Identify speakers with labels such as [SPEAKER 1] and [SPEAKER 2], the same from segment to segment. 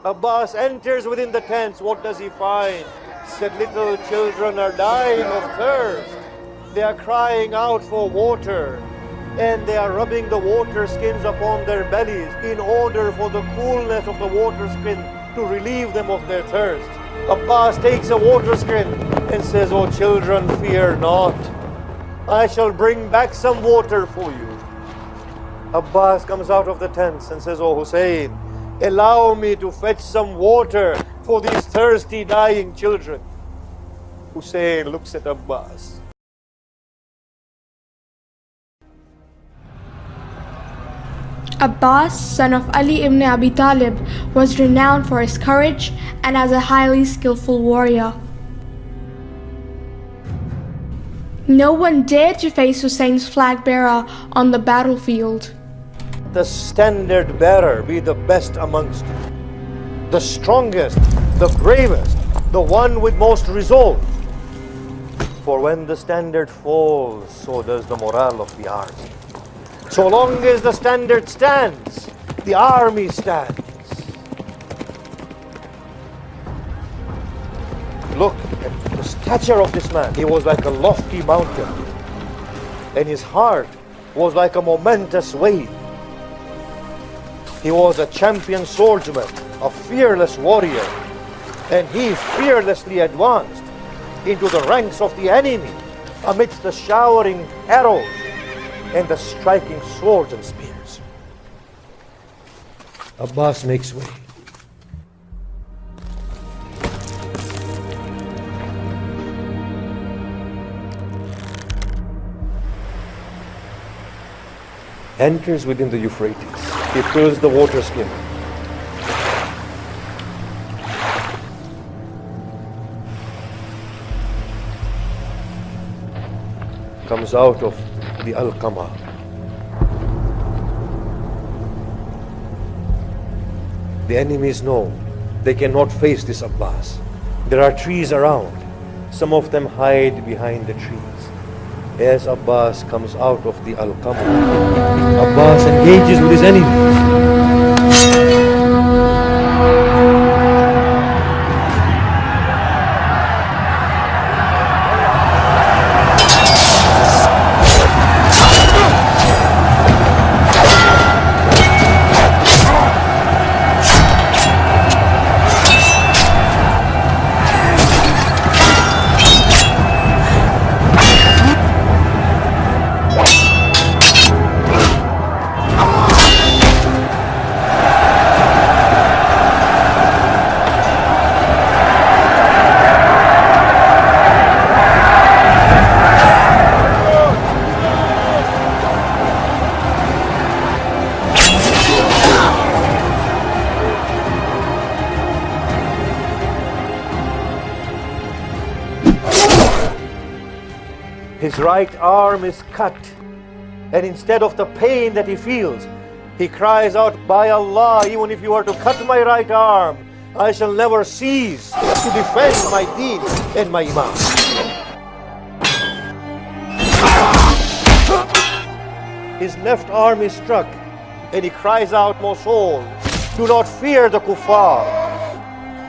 [SPEAKER 1] Abbas enters within the tents. What does he find? Said, little children are dying of thirst. They are crying out for water, and they are rubbing the water skins upon their bellies in order for the coolness of the water skin to relieve them of their thirst. Abbas takes a water skin and says, "O children, fear not. I shall bring back some water for you." Abbas comes out of the tents and says, "O Hussain, allow me to fetch some water for these thirsty, dying children." Hussain looks at Abbas.
[SPEAKER 2] Abbas, son of Ali ibn Abi Talib, was renowned for his courage and as a highly skillful warrior. No one dared to face Hussein's flag bearer on the battlefield.
[SPEAKER 1] The standard bearer be the best amongst you, the strongest, the bravest, the one with most resolve. For when the standard falls, so does the morale of the army. So long as the standard stands, the army stands. Look at the stature of this man. He was like a lofty mountain, and his heart was like a momentous wave. He was a champion swordsman, a fearless warrior, and he fearlessly advanced into the ranks of the enemy amidst the showering arrows and the striking swords and spears. Abbas makes way. Enters within the Euphrates. He fills the water skin. Comes out of the Al-Qama. The enemies know they cannot face this Abbas. There are trees around. Some of them hide behind the trees. As Abbas comes out of the Al-Qama, Abbas engages with his enemies. His right arm is cut, and instead of the pain that he feels, he cries out, "By Allah, even if you were to cut my right arm, I shall never cease to defend my deen and my Imam." His left arm is struck, and he cries out, "O soul, do not fear the kuffar,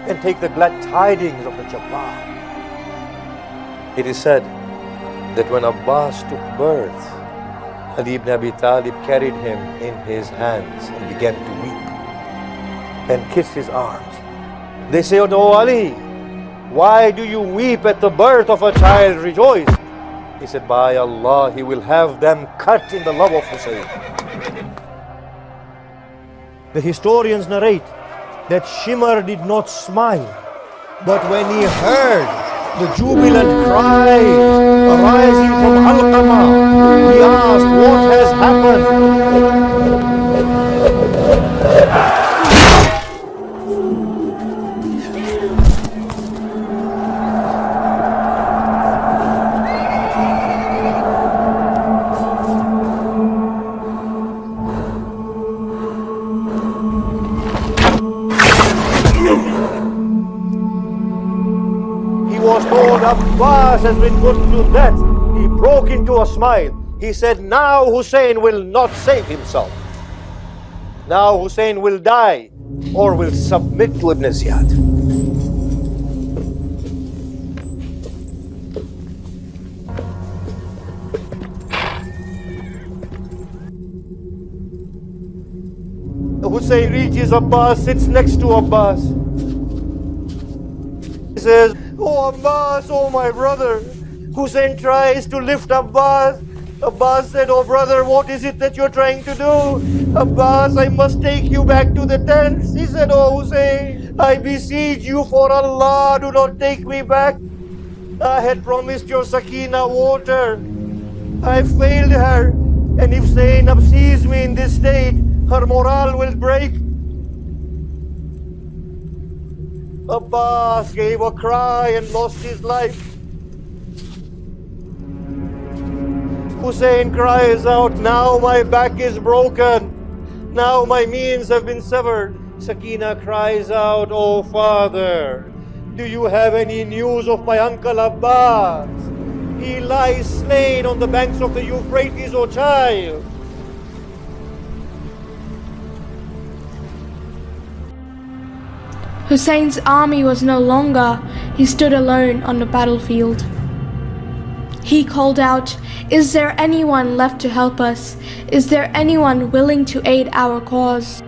[SPEAKER 1] and take the glad tidings of the Jabbar." It is said that when Abbas took birth, Ali ibn Abi Talib carried him in his hands and began to weep and kiss his arms. They say, "O Ali, why do you weep at the birth of a child? Rejoice." He said, "By Allah, he will have them cut in the love of Hussain." The historians narrate that Shimr did not smile, but when he heard the jubilant cries arising from Al-Qama, he asked, "What has happened?" Was told Abbas has been put to death. He broke into a smile. He said, "Now Hussain will not save himself. Now Hussain will die or will submit to Ibn Ziyad. Hussain reaches Abbas, sits next to Abbas. He says, "Oh Abbas, oh my brother." Hussain tries to lift Abbas. Abbas said, "Oh brother, what is it that you're trying to do?" "Abbas, I must take you back to the tents." He said, "Oh Hussain, I beseech you for Allah, do not take me back. I had promised your Sakina water. I failed her, and if Zainab sees me in this state, her morale will break." Abbas gave a cry and lost his life. Hussain cries out, "Now my back is broken. Now my means have been severed." Sakina cries out, "Oh father, do you have any news of my uncle Abbas? He lies slain on the banks of the Euphrates, O child."
[SPEAKER 2] Hussein's army was no longer. He stood alone on the battlefield. He called out, "Is there anyone left to help us? Is there anyone willing to aid our cause?"